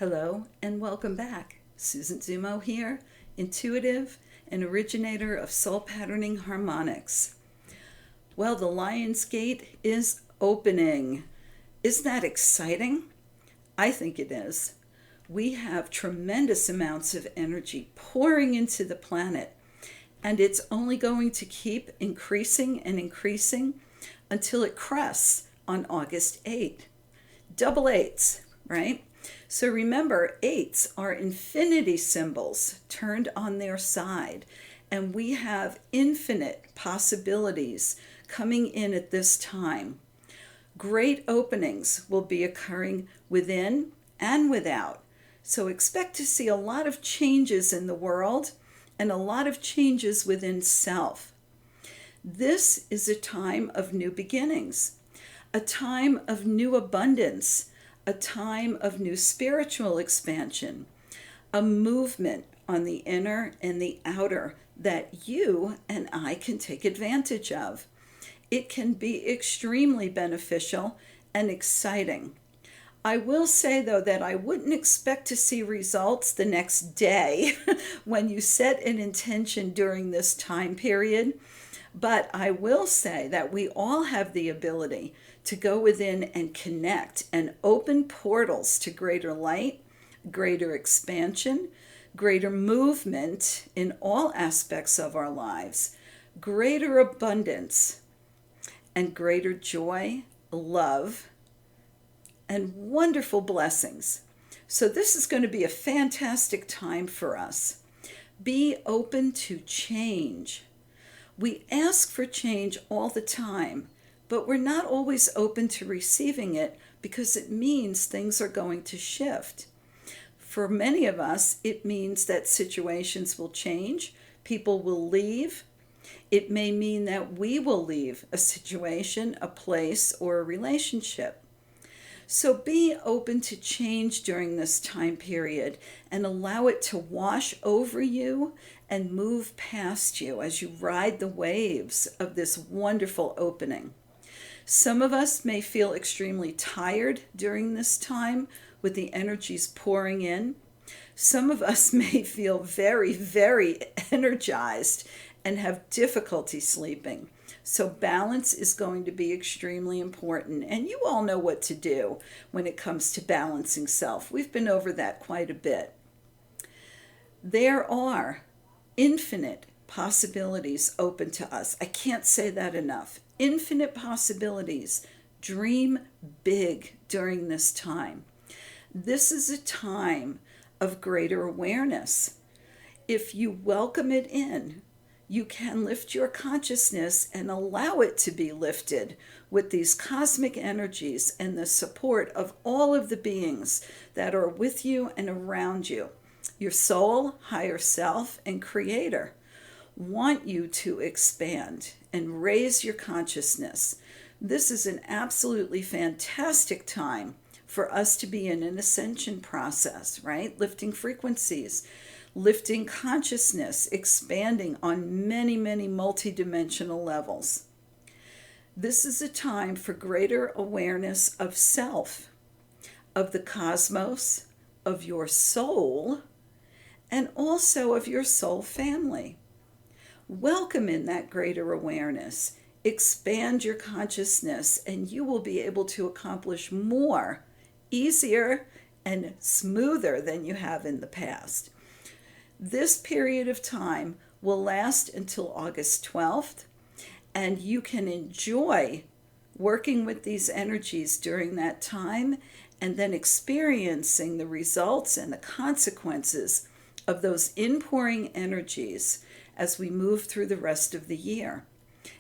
Hello and welcome back. Susan Zumo here, intuitive and originator of Soul Patterning Harmonics. Well, the Lion's Gate is opening. Isn't that exciting? I think it is. We have tremendous amounts of energy pouring into the planet, and it's only going to keep increasing and increasing until it crests on August 8th. Double eights, right? So remember, eights are infinity symbols turned on their side, and we have infinite possibilities coming in at this time. Great openings will be occurring within and without. So expect to see a lot of changes in the world and a lot of changes within self. This is a time of new beginnings, a time of new abundance, a time of new spiritual expansion, a movement on the inner and the outer that you and I can take advantage of. It can be extremely beneficial and exciting. I will say, though, that I wouldn't expect to see results the next day when you set an intention during this time period. But I will say that we all have the ability to go within and connect and open portals to greater light, greater expansion, greater movement in all aspects of our lives, greater abundance, and greater joy, love, and wonderful blessings. So this is going to be a fantastic time for us. Be open to change. We ask for change all the time, but we're not always open to receiving it because it means things are going to shift. For many of us, it means that situations will change, people will leave. It may mean that we will leave a situation, a place, or a relationship. So be open to change during this time period and allow it to wash over you and move past you as you ride the waves of this wonderful opening. Some of us may feel extremely tired during this time with the energies pouring in. Some of us may feel very, very energized and have difficulty sleeping. So balance is going to be extremely important. And you all know what to do when it comes to balancing self. We've been over that quite a bit. There are infinite possibilities open to us. I can't say that enough. Infinite possibilities. Dream big during this time. This is a time of greater awareness. If you welcome it in, you can lift your consciousness and allow it to be lifted with these cosmic energies and the support of all of the beings that are with you and around you. Your soul, higher self, and creator want you to expand and raise your consciousness. This is an absolutely fantastic time for us to be in an ascension process, right? Lifting frequencies, lifting consciousness, expanding on many, many multidimensional levels. This is a time for greater awareness of self, of the cosmos, of your soul, and also of your soul family. Welcome in that greater awareness. Expand your consciousness, and you will be able to accomplish more, easier, and smoother than you have in the past. This period of time will last until August 12th, and you can enjoy working with these energies during that time and then experiencing the results and the consequences of those inpouring energies as we move through the rest of the year.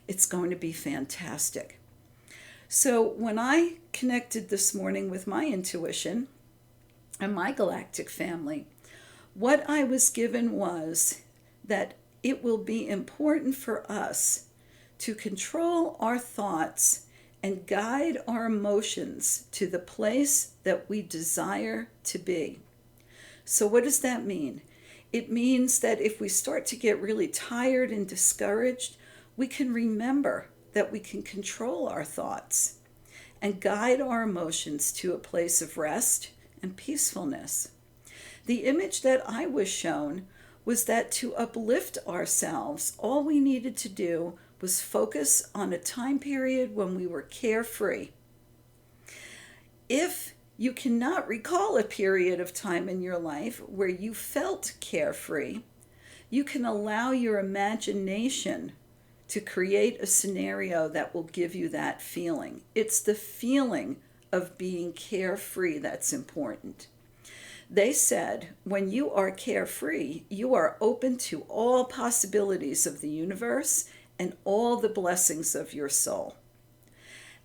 It's going to be fantastic. So when I connected this morning with my intuition and my galactic family, what I was given was that it will be important for us to control our thoughts and guide our emotions to the place that we desire to be. So what does that mean? It means that if we start to get really tired and discouraged, we can remember that we can control our thoughts and guide our emotions to a place of rest and peacefulness. The image that I was shown was that to uplift ourselves, all we needed to do was focus on a time period when we were carefree. If you cannot recall a period of time in your life where you felt carefree, you can allow your imagination to create a scenario that will give you that feeling. It's the feeling of being carefree that's important. They said when you are carefree, you are open to all possibilities of the universe and all the blessings of your soul.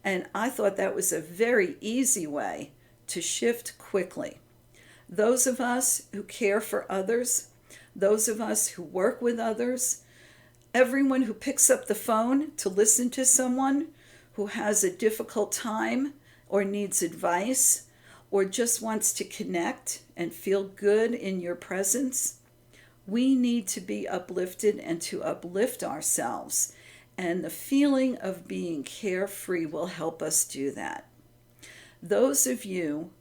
And I thought that was a very easy way to shift quickly. Those of us who care for others, those of us who work with others, everyone who picks up the phone to listen to someone who has a difficult time or needs advice or just wants to connect and feel good in your presence, we need to be uplifted and to uplift ourselves. And the feeling of being carefree will help us do that. Those of you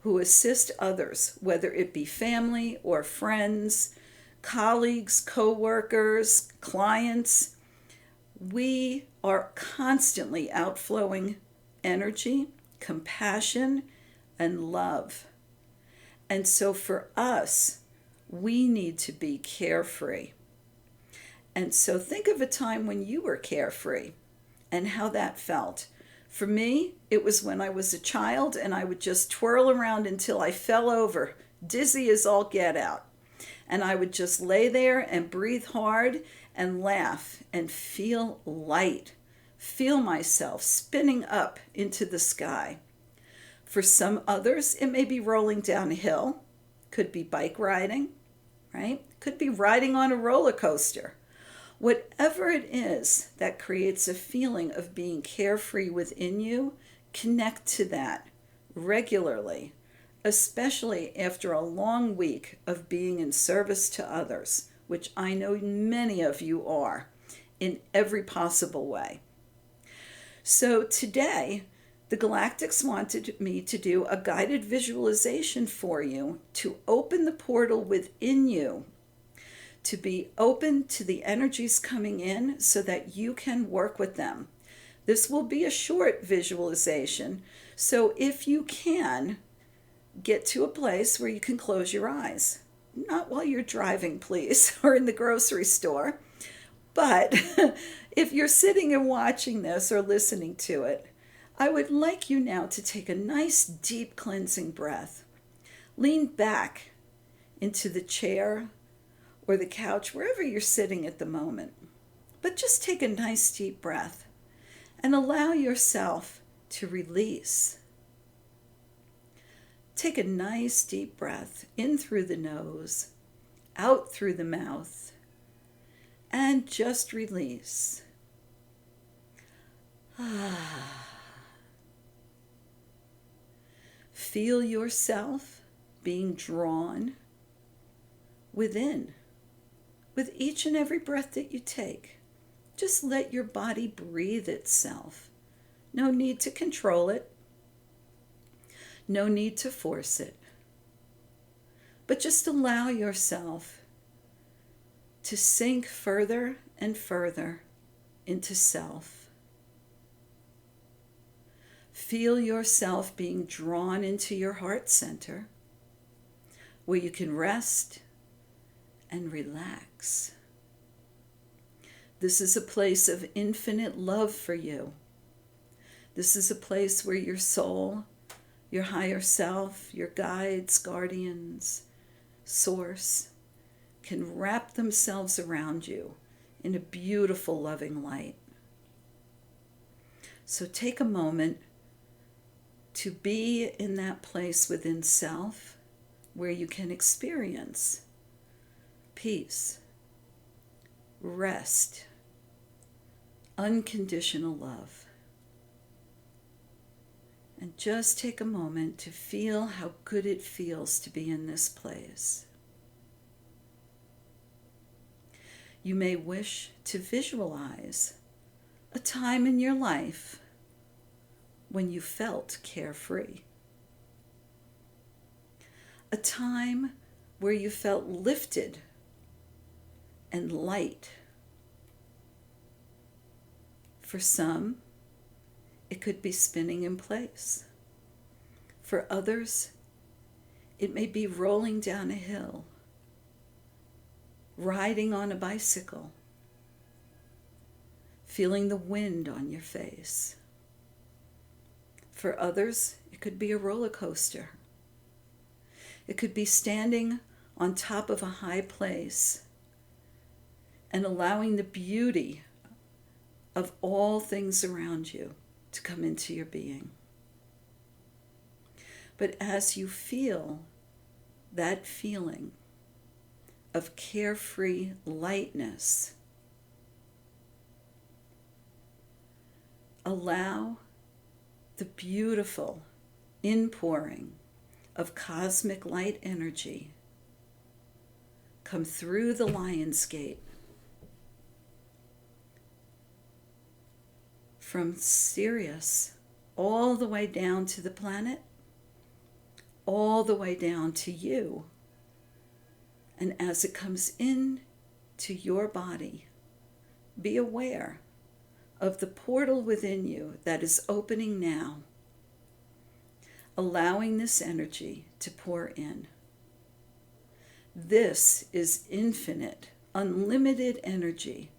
who assist others, whether it be family or friends, colleagues, co-workers, clients, we are constantly outflowing energy, compassion, and love. And so for us, we need to be carefree. And so think of a time when you were carefree and how that felt. For me, it was when I was a child and I would just twirl around until I fell over, dizzy as all get out. And I would just lay there and breathe hard and laugh and feel light, feel myself spinning up into the sky. For some others, it may be rolling down a hill, could be bike riding, right? Could be riding on a roller coaster. Whatever it is that creates a feeling of being carefree within you, connect to that regularly, especially after a long week of being in service to others, which I know many of you are, in every possible way. So today, the Galactics wanted me to do a guided visualization for you to open the portal within you, to be open to the energies coming in so that you can work with them. This will be a short visualization, so if you can, get to a place where you can close your eyes. Not while you're driving, please, or in the grocery store, but if you're sitting and watching this or listening to it, I would like you now to take a nice deep cleansing breath. Lean back into the chair or the couch, wherever you're sitting at the moment. But just take a nice deep breath and allow yourself to release. Take a nice deep breath in through the nose, out through the mouth, and just release. Feel yourself being drawn within. With each and every breath that you take, just let your body breathe itself. No need to control it. No need to force it. But just allow yourself to sink further and further into self. Feel yourself being drawn into your heart center, where you can rest and relax. This is a place of infinite love for you. This is a place where your soul, your higher self, your guides, guardians, source, can wrap themselves around you in a beautiful, loving light. So take a moment to be in that place within self where you can experience peace, rest, unconditional love. And just take a moment to feel how good it feels to be in this place. You may wish to visualize a time in your life when you felt carefree. a time where you felt lifted and light. For some, it could be spinning in place. For others, it may be rolling down a hill, riding on a bicycle, feeling the wind on your face. For others, it could be a roller coaster. It could be standing on top of a high place and allowing the beauty of all things around you to come into your being. But as you feel that feeling of carefree lightness, allow the beautiful inpouring of cosmic light energy come through the Lion's Gate, from Sirius all the way down to the planet, all the way down to you. And as it comes in to your body, be aware of the portal within you that is opening now, allowing this energy to pour in. This is infinite, unlimited energy,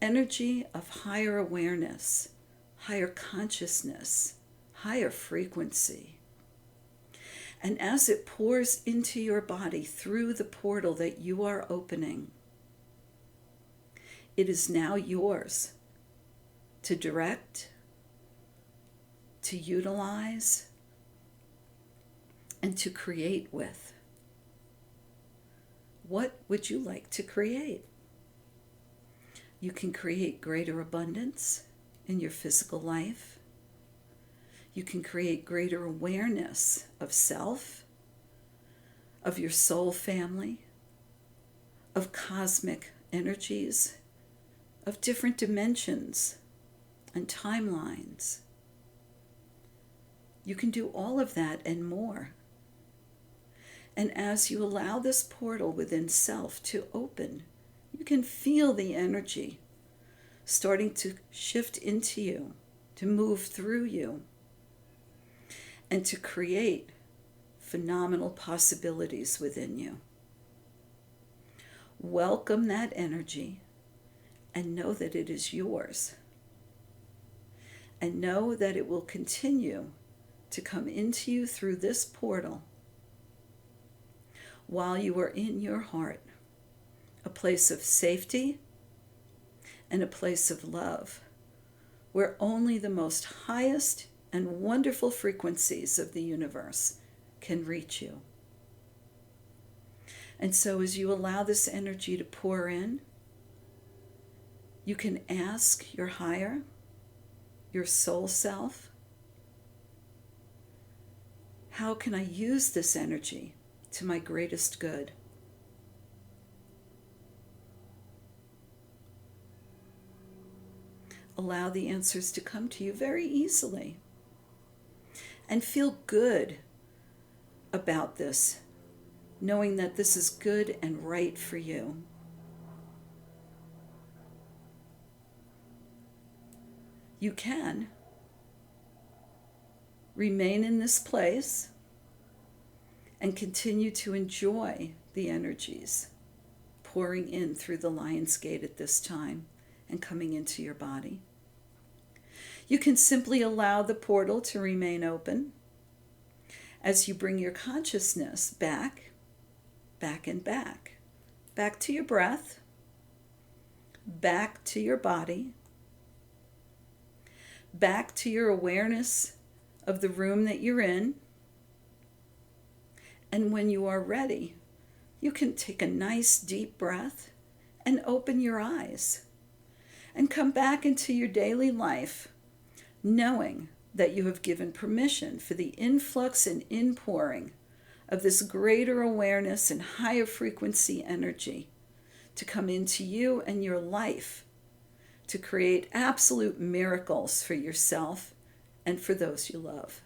energy of higher awareness, higher consciousness, higher frequency. And as it pours into your body through the portal that you are opening, it is now yours to direct, to utilize, and to create with. What would you like to create? You can create greater abundance in your physical life. You can create greater awareness of self, of your soul family, of cosmic energies, of different dimensions and timelines. You can do all of that and more. And as you allow this portal within self to open, you can feel the energy starting to shift into you, to move through you, and to create phenomenal possibilities within you. Welcome that energy and know that it is yours. And know that it will continue to come into you through this portal while you are in your heart, a place of safety and a place of love, where only the most highest and wonderful frequencies of the universe can reach you. And so as you allow this energy to pour in, you can ask your higher, your soul self, how can I use this energy to my greatest good? Allow the answers to come to you very easily. And feel good about this, knowing that this is good and right for you. You can remain in this place and continue to enjoy the energies pouring in through the Lion's Gate at this time and coming into your body. You can simply allow the portal to remain open as you bring your consciousness back and back. Back to your breath, back to your body, back to your awareness of the room that you're in. And when you are ready, you can take a nice deep breath and open your eyes and come back into your daily life, knowing that you have given permission for the influx and inpouring of this greater awareness and higher frequency energy to come into you and your life to create absolute miracles for yourself and for those you love.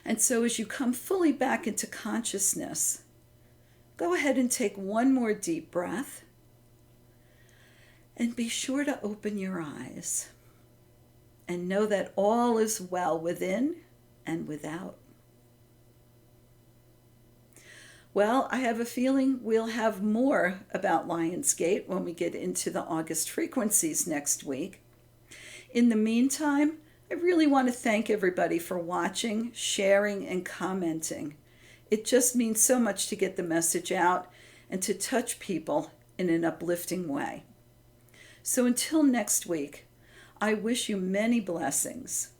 And so as you come fully back into consciousness, go ahead and take one more deep breath. And be sure to open your eyes and know that all is well within and without. Well, I have a feeling we'll have more about Lionsgate when we get into the August frequencies next week. In the meantime, I really want to thank everybody for watching, sharing, and commenting. It just means so much to get the message out and to touch people in an uplifting way. So until next week, I wish you many blessings.